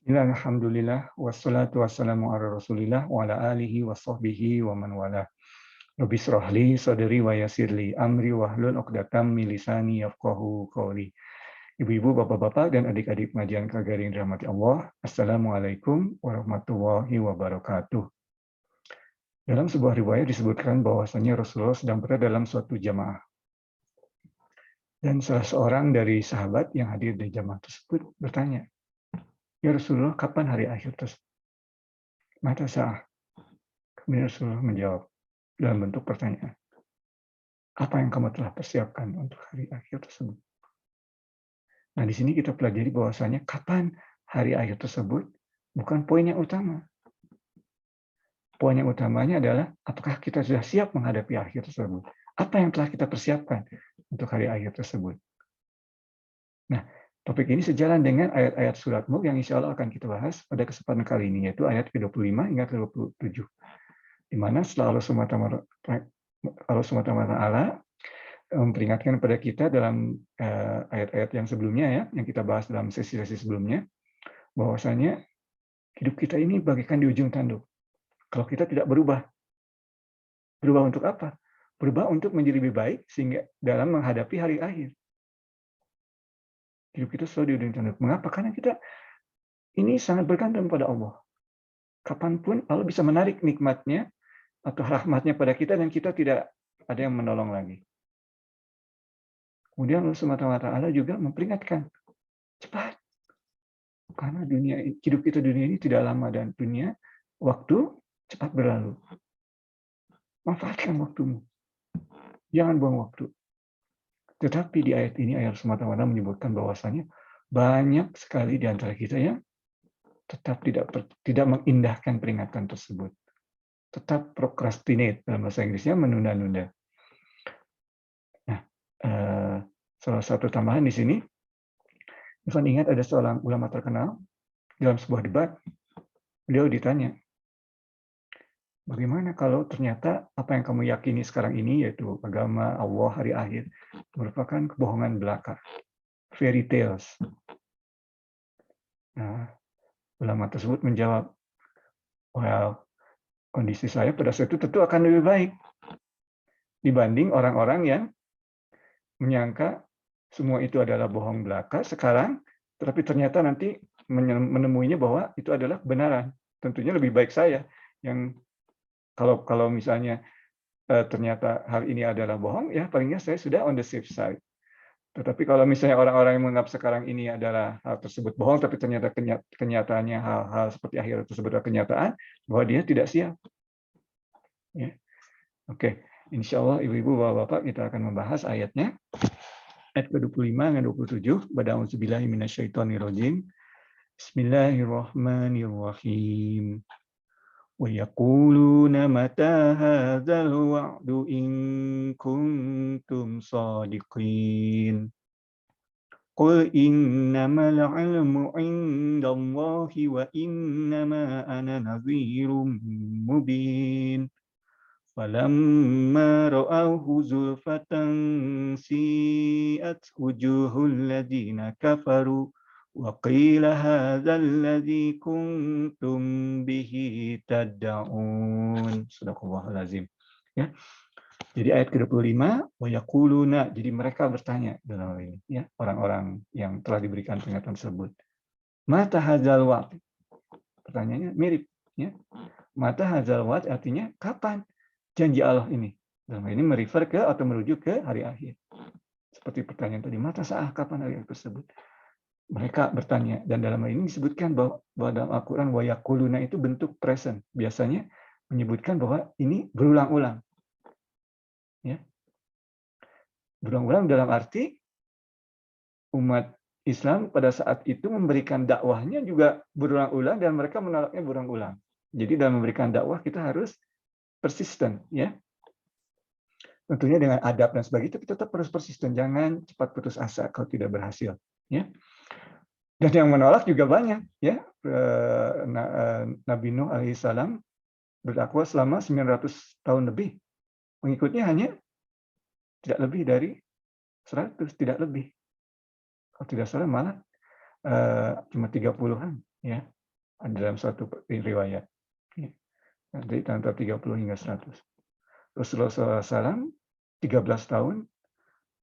Alhamdulillah wassalatu wassalamu ala Rasulillah wa ala alihi wa sahbihi wa man wala. Rabbi shrah li sadri wa yassir li amri wahlul 'uqdatam min lisani yafqahu qawli. Ibu-ibu, bapak-bapak dan adik-adik pengajian KGRI yang dirahmati Allah, Assalamualaikum warahmatullahi wabarakatuh. Dalam sebuah riwayat disebutkan bahwasanya Rasulullah sedang berada dalam suatu jamaah. Dan salah seorang dari sahabat yang hadir di jamaah tersebut bertanya, "Ya Rasulullah, kapan hari akhir tersebut? Mata sa'ah?" Kemudian Rasulullah menjawab dalam bentuk pertanyaan, "Apa yang kamu telah persiapkan untuk hari akhir tersebut?" Nah, di sini kita pelajari bahwasanya kapan hari akhir tersebut bukan poin yang utama. Poin yang utamanya adalah apakah kita sudah siap menghadapi akhir tersebut? Apa yang telah kita persiapkan untuk hari akhir tersebut? Nah, topik ini sejalan dengan ayat-ayat surat Mulk yang insya Allah akan kita bahas pada kesempatan kali ini, yaitu ayat ke-25 hingga ke-27. Di mana setelah Allah SWT memperingatkan kepada kita dalam ayat-ayat yang sebelumnya ya, yang kita bahas dalam sesi-sesi sebelumnya, bahwasanya hidup kita ini bagaikan di ujung tanduk. Kalau kita tidak berubah untuk apa? Berubah untuk menjadi lebih baik sehingga dalam menghadapi hari akhir. Hidup kita selalu di ujung tanduk. Mengapa? Karena kita ini sangat bergantung pada Allah. Kapanpun Allah bisa menarik nikmatnya atau rahmatnya pada kita dan kita tidak ada yang menolong lagi. Kemudian Allah SWT juga memperingatkan, cepat. Karena hidup kita dunia ini tidak lama dan waktu cepat berlalu. Manfaatkan waktumu. Jangan buang waktu. Tetapi di ayat ini, ayat semata-mata menyebutkan bahwasanya banyak sekali di antara kita yang tetap tidak mengindahkan peringatan tersebut. Tetap procrastinate, dalam bahasa Inggrisnya menunda-nunda. Nah, salah satu tambahan di sini, Ivan ingat ada seorang ulama terkenal dalam sebuah debat, beliau ditanya, bagaimana kalau ternyata apa yang kamu yakini sekarang ini, yaitu agama, Allah, hari akhir, merupakan kebohongan belaka, fairy tales. Nah, ulama tersebut menjawab, well, kondisi saya pada saat itu tentu akan lebih baik dibanding orang-orang yang menyangka semua itu adalah bohong belaka sekarang, tetapi ternyata nanti menemuinya bahwa itu adalah kebenaran. Tentunya lebih baik saya yang kalau misalnya ternyata hal ini adalah bohong, ya palingnya saya sudah on the safe side. Tetapi kalau misalnya orang-orang yang menganggap sekarang ini adalah hal tersebut bohong, tapi ternyata kenyataannya hal-hal seperti akhir tersebut adalah kenyataan, bahwa dia tidak siap. Ya. Oke, insya Allah ibu-ibu, bapak-bapak, kita akan membahas ayatnya. Ayat ke-25 dan 27. Bada'udzubillahi minasyaitonirrajim. Bismillahirrahmanirrahim. وَيَقُولُونَ مَتَى هَذَا الْوَعْدُ إِن كُنتُمْ صَادِقِينَ قُلْ إِنَّمَا الْعِلْمُ عِندَ اللَّهِ وَإِنَّمَا أَنَا نَذِيرٌ مُبِينٌ فَلَمَّا رَأَوْهُ زُلْفَةً سِيئَتْ وُجُوهُ الَّذِينَ كَفَرُوا وَقِيلَ هَذَا الَّذِي كُنتُم بِهِ تَدَّعُونَ. Shadaqallahul Azim. Ya. Jadi ayat ke-25, wa yaquluna, jadi mereka bertanya dalam hal ini, ya, orang-orang yang telah diberikan peringatan tersebut. Mata hadzal wa'd? Pertanyaannya mirip, ya. Mata hadzal wa'd artinya kapan janji Allah ini? Dalam hal ini merefer ke atau merujuk ke hari akhir. Seperti pertanyaan tadi, mata sa'ah, kapan hari akhir tersebut? Mereka bertanya, dan dalam hal ini disebutkan bahwa dalam Al-Quran wa yaquluna itu bentuk present. Biasanya menyebutkan bahwa ini berulang-ulang. Ya. Berulang-ulang dalam arti umat Islam pada saat itu memberikan dakwahnya juga berulang-ulang dan mereka menolaknya berulang-ulang. Jadi dalam memberikan dakwah kita harus persisten, ya. Tentunya dengan adab dan sebagainya, tapi tetap harus persisten, jangan cepat putus asa kalau tidak berhasil, ya. Dan yang menolak juga banyak, ya. Nabi Nuh alaihissalam berdakwah selama 900 tahun lebih. Pengikutnya hanya tidak lebih dari 100, tidak lebih. Kalau tidak salah malah cuma 30-an. ya, dalam suatu riwayat. Ya. Jadi antara 30 hingga 100. Rasulullah SAW 13 tahun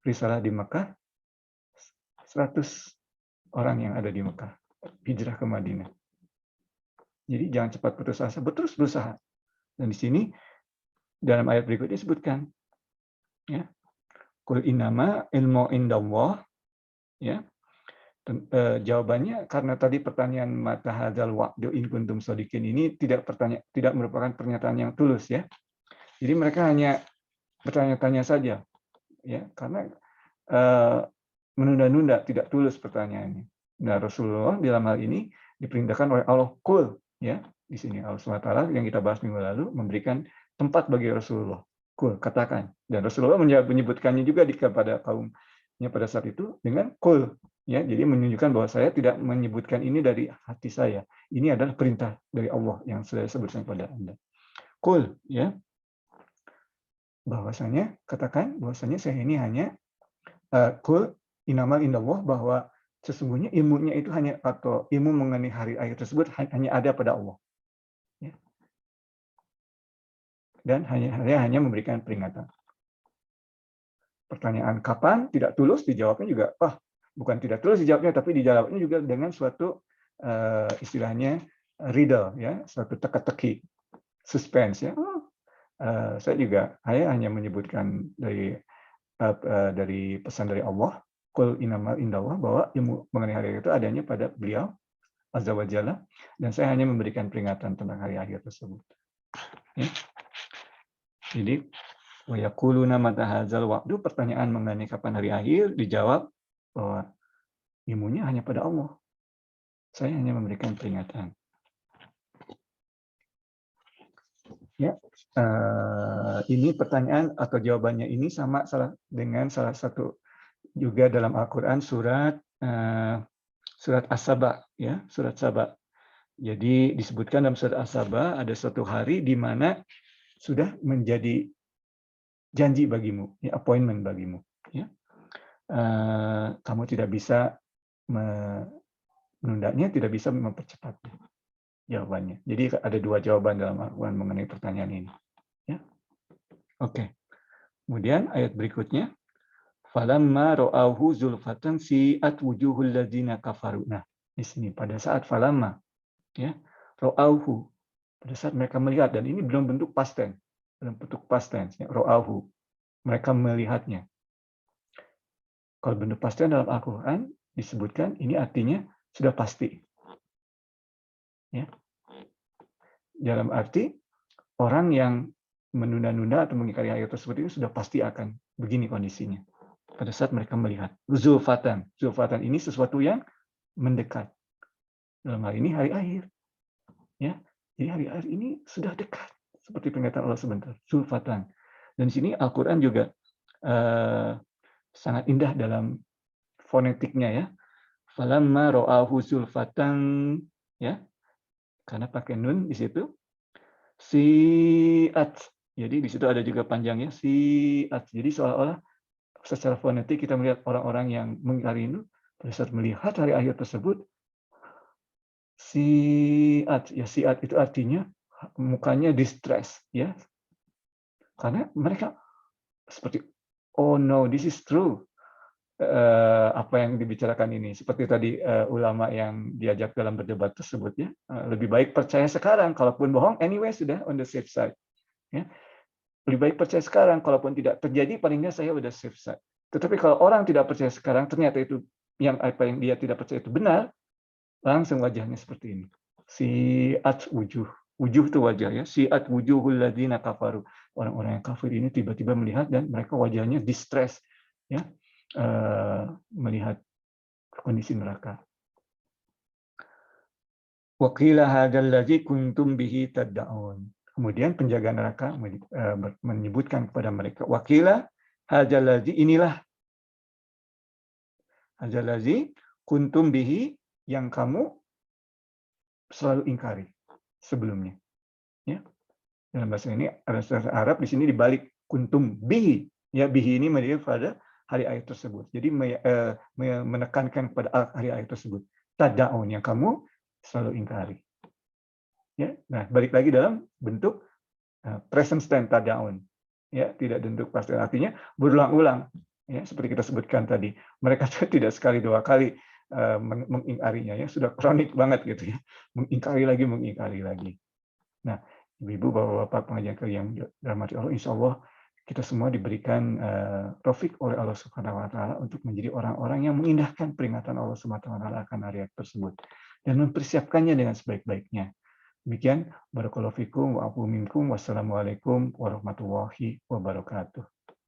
risalah di Mekah, 100 orang yang ada di Mekah hijrah ke Madinah. Jadi jangan cepat putus asa, terus berusaha. Dan di sini dalam ayat berikutnya disebutkan, ya, Qul innama ilmu indallah, ya. Jawabannya karena tadi pertanyaan mata hadzal wa'du in kuntum shodiqin ini tidak merupakan pernyataan yang tulus, ya. Jadi mereka hanya bertanya-tanya saja, ya, karena menunda-nunda, tidak tulus pertanyaannya. Nah, Rasulullah dalam hal ini diperintahkan oleh Allah, Qul, ya. Di sini Allah SWT yang kita bahas minggu lalu memberikan tempat bagi Rasulullah. Qul, katakan. Dan Rasulullah menyebutkannya juga kepada kaumnya pada saat itu dengan Qul, ya. Jadi menunjukkan bahwa saya tidak menyebutkan ini dari hati saya. Ini adalah perintah dari Allah yang saya sebutkan kepada Anda. Qul, ya. Katakan bahwasanya saya ini hanya Qul innamal indallah, bahwa sesungguhnya ilmunya itu hanya, atau ilmu mengenai hari akhir tersebut hanya ada pada Allah. Ya. Dan hanya memberikan peringatan. Pertanyaan kapan tidak tulus dijawabnya juga, bukan tidak tulus dijawabnya, tapi dijawabnya juga dengan suatu istilahnya riddle, ya, suatu teka-teki, suspense, ya. Saya hanya menyebutkan dari pesan dari Allah, Qul innamal indallah, bahwa ilmu mengenai hari akhir itu adanya pada beliau Azza wa Jalla, dan saya hanya memberikan peringatan tentang hari akhir tersebut. Ya. Jadi wa yaquluna mata hadzal wa'du, pertanyaan mengenai kapan hari akhir, dijawab bahwa ilmunya hanya pada Allah. Saya hanya memberikan peringatan. Ya, ini pertanyaan atau jawabannya ini sama dengan salah satu juga dalam Al-Quran surat As-Saba, ya, surat Saba. Jadi disebutkan dalam surat As-Saba ada suatu hari di mana sudah menjadi janji bagimu, ya, appointment bagimu, ya. Kamu tidak bisa menundanya, tidak bisa mempercepatnya. Jawabannya. Jadi ada dua jawaban dalam Al-Quran mengenai pertanyaan ini. Ya. Oke. Kemudian ayat berikutnya, falamma ra'auhu zulfatan si'at wujuhul ladzina kafaru. Nah, di sini pada saat falamma, ya, ra'auhu, pada saat mereka melihat, dan ini belum bentuk past tense, belum bentuk past tense, ya, ra'auhu, mereka melihatnya. Kalau bentuk past tense dalam Al-Quran disebutkan ini artinya sudah pasti. Ya. Dalam arti orang yang menunda-nunda atau mengingkari ayat tersebut itu sudah pasti akan begini kondisinya. Pada saat mereka melihat zulfatan. Zulfatan ini sesuatu yang mendekat. Dalam hal ini hari akhir. Ya. Jadi hari akhir ini sudah dekat. Seperti pernyataan Allah sebentar. Zulfatan. Dan di sini Al-Quran juga sangat indah dalam fonetiknya, ya. Falamma ra'ahu zulfatan, ya. Karena pakai nun di situ. Si'at. Jadi di situ ada juga panjangnya, si'at. Jadi seolah-olah secara fonetik kita melihat orang-orang yang mengingkari itu pada saat melihat hari akhir tersebut, si'at. Ya, si'at itu artinya mukanya distress, ya. Karena mereka seperti, oh no, this is true. Apa yang dibicarakan ini, seperti tadi ulama yang diajak dalam berdebat tersebut, ya, lebih baik percaya sekarang, kalaupun bohong anyway sudah on the safe side, ya. Lebih baik percaya sekarang, kalaupun tidak terjadi paling nggak saya udah safe side. Tetapi kalau orang tidak percaya sekarang, ternyata itu apa yang dia tidak percaya itu benar, langsung wajahnya seperti ini, si'at wujuh itu wajah, ya, si'at wujuhul ladzina kafaru, orang-orang yang kafir ini tiba-tiba melihat dan mereka wajahnya distress, ya. Melihat kondisi neraka. Wa qila hadzal ladzi kuntum bihi tad'un. Kemudian penjaga neraka menyebutkan kepada mereka, wa qila hadzal ladzi, inilah hadzal ladzi kuntum bihi, yang kamu selalu ingkari sebelumnya. Ya. Dalam bahasa ini bahasa Arab di sini dibalik kuntum bihi, ya, bihi ini menjadi pada hari akhir tersebut. Jadi menekankan kepada hari akhir tersebut. Tada'un, yang kamu selalu ingkari. Ya, nah balik lagi dalam bentuk present tense tadaun, ya tidak bentuk past tense, artinya berulang-ulang, ya seperti kita sebutkan tadi, mereka tidak sekali dua kali mengingkarinya, ya sudah kronik banget gitu ya, mengingkari lagi. Nah, ibu-ibu, bapak-bapak pengajian yang dirahmati Allah, insya Allah kita semua diberikan taufik oleh Allah Subhanahu Wa Taala untuk menjadi orang-orang yang mengindahkan peringatan Allah Subhanahu Wa Taala akan hari tersebut dan mempersiapkannya dengan sebaik-baiknya. Demikian, barakallahu fikum wa afu minkum, wassalamualaikum warahmatullahi wabarakatuh.